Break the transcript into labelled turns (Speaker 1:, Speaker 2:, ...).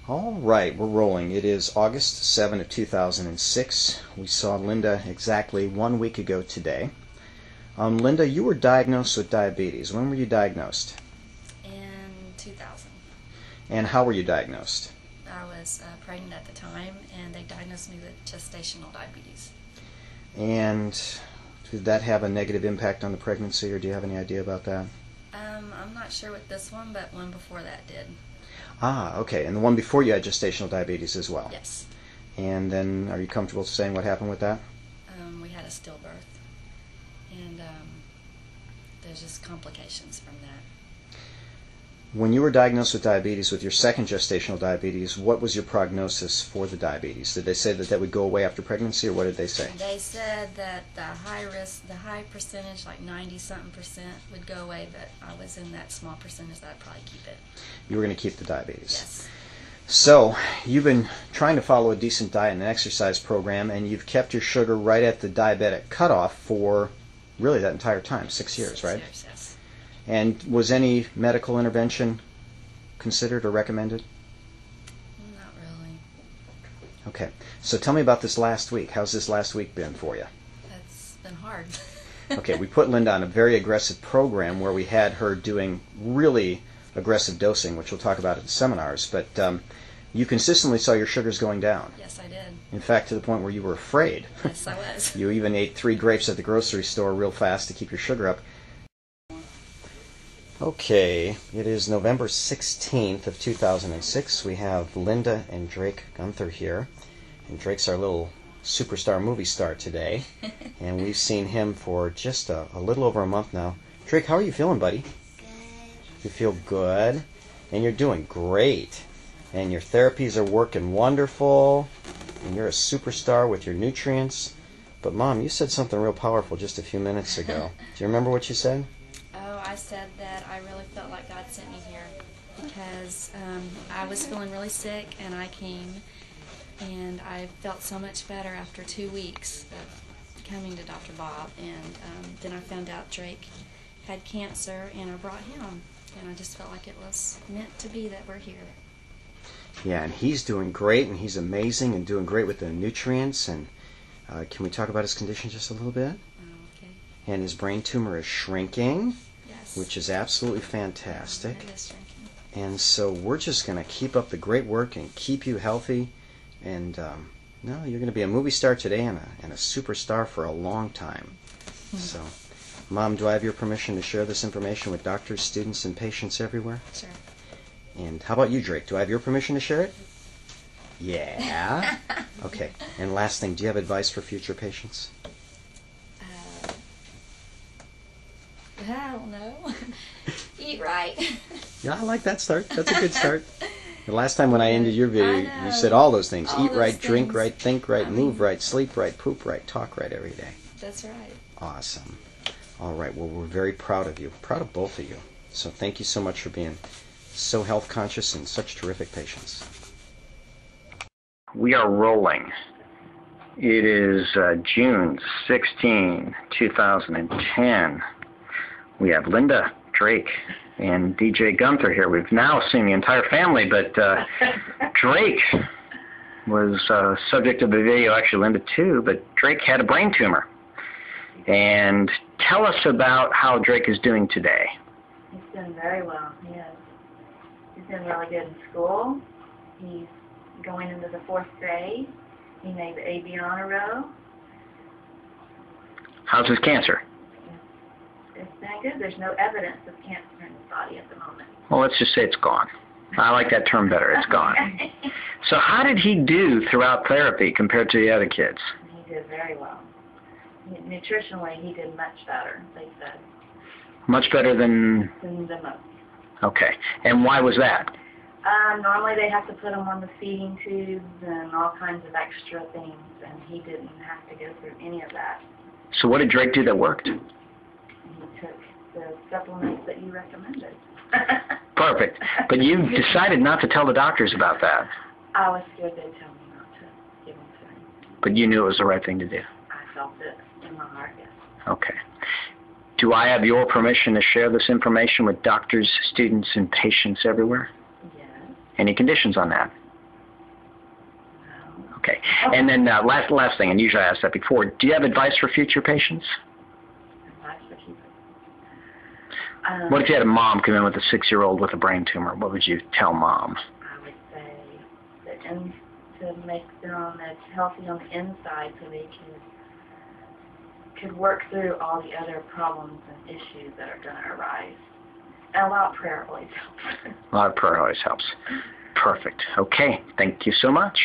Speaker 1: All right, we're rolling. It is August 7 of 2006. We saw Linda exactly 1 week ago today. Linda, you were diagnosed with diabetes. When were you diagnosed?
Speaker 2: In 2000.
Speaker 1: And how were you diagnosed?
Speaker 2: I was pregnant at the time, and they diagnosed me with gestational diabetes.
Speaker 1: And did that have a negative impact on the pregnancy, or do you have any idea about that?
Speaker 2: I'm not sure with this one, but one before that did.
Speaker 1: Ah, okay. And the one before you had gestational diabetes as well?
Speaker 2: Yes.
Speaker 1: And then, are you comfortable saying what happened with that?
Speaker 2: We had a stillbirth, and there's just complications from that.
Speaker 1: When you were diagnosed with diabetes, with your second gestational diabetes, what was your prognosis for the diabetes? Did they say that that would go away after pregnancy, or what did they say?
Speaker 2: They said that the high percentage, like 90-something%, would go away, but I was in that small percentage that I'd probably keep it.
Speaker 1: You were going to keep the diabetes.
Speaker 2: Yes.
Speaker 1: So, you've been trying to follow a decent diet and exercise program, and you've kept your sugar right at the diabetic cutoff for really that entire time, 6 years, right?
Speaker 2: 6 years, yes.
Speaker 1: And was any medical intervention considered or recommended?
Speaker 2: Not really.
Speaker 1: Okay. So tell me about this last week. How's this last week been for you?
Speaker 2: It's been hard.
Speaker 1: Okay, we put Linda on a very aggressive program where we had her doing really aggressive dosing, which we'll talk about at the seminars, but you consistently saw your sugars going down.
Speaker 2: Yes, I did.
Speaker 1: In fact, to the point where you were afraid.
Speaker 2: Yes, I was.
Speaker 1: You even ate 3 grapes at the grocery store real fast to keep your sugar up. Okay, it is November 16th of 2006. We have Linda and Drake Gunther here. And Drake's our little superstar movie star today. And we've seen him for just a little over a month now. Drake, how are you feeling, buddy?
Speaker 3: Good.
Speaker 1: You feel good? And you're doing great. And your therapies are working wonderful. And you're a superstar with your nutrients. But Mom, you said something real powerful just a few minutes ago. Do you remember what you said?
Speaker 2: I said that I really felt like God sent me here because I was feeling really sick, and I came, and I felt so much better after 2 weeks of coming to Dr. Bob, and then I found out Drake had cancer, and I brought him, and I just felt like it was meant to be that we're here.
Speaker 1: Yeah, and he's doing great, and he's amazing, and doing great with the nutrients, and can we talk about his condition just a little bit?
Speaker 2: Okay.
Speaker 1: And his brain tumor is shrinking.
Speaker 2: Yes.
Speaker 1: Which is absolutely fantastic.
Speaker 2: It is shrinking.
Speaker 1: And so we're just going to keep up the great work and keep you healthy. And no, you're going to be a movie star today and a superstar for a long time. So, Mom, do I have your permission to share this information with doctors, students, and patients everywhere?
Speaker 2: Sure.
Speaker 1: And how about you, Drake? Do I have your permission to share it? Yeah. Okay. And last thing, do you have advice for future patients?
Speaker 2: I don't know. Eat right.
Speaker 1: Yeah, I like that start. That's a good start. The last time when I ended your video,
Speaker 2: I know.
Speaker 1: you said all those things.
Speaker 2: All
Speaker 1: Eat right,
Speaker 2: those
Speaker 1: drink
Speaker 2: things.
Speaker 1: right, think right,
Speaker 2: I
Speaker 1: move
Speaker 2: mean-
Speaker 1: right, sleep right, poop right, talk right every day.
Speaker 2: That's right.
Speaker 1: Awesome. All right, well, we're very proud of you. Proud of both of you. So thank you so much for being so health conscious and such terrific patients. We are rolling. It is June 16, 2010. We have Linda, Drake, and DJ Gunther here. We've now seen the entire family, but Drake was subject of the video, actually Linda too, but Drake had a brain tumor. And tell us about how Drake is doing today.
Speaker 3: He's doing very well. He's doing really good in school. He's going into the 4th grade. He made the AB honor roll.
Speaker 1: How's his cancer?
Speaker 3: It's been good. There's no evidence of cancer in his body at the moment.
Speaker 1: Well, let's just say it's gone. I like that term better. It's gone. So how did he do throughout therapy compared to the other kids?
Speaker 3: He did very well. Nutritionally, he did much better, they said,
Speaker 1: Much better than...
Speaker 3: than the most.
Speaker 1: Okay. And why was that?
Speaker 3: Normally they have to put him on the feeding tubes and all kinds of extra things, and he didn't have to go through any of that.
Speaker 1: So what did Drake do that worked?
Speaker 3: He took the supplements that you recommended.
Speaker 1: Perfect. But you decided not to tell the doctors about that.
Speaker 3: I was scared they'd tell me not to give him to him.
Speaker 1: But you knew it was the right thing to do.
Speaker 3: I felt it in my heart, yes.
Speaker 1: Okay. Do I have your permission to share this information with doctors, students, and patients everywhere?
Speaker 3: Yes.
Speaker 1: Any conditions on that? And then last thing, and usually I ask that before, do you have advice for future patients?
Speaker 3: Advice for people.
Speaker 1: What if you had a mom come in with a 6-year-old with a brain tumor? What would you tell mom?
Speaker 3: I would say that to make them as healthy on the inside so they could work through all the other problems and issues that are going to arise. And a lot of prayer always helps.
Speaker 1: A lot of prayer always helps. Perfect. Okay. Thank you so much.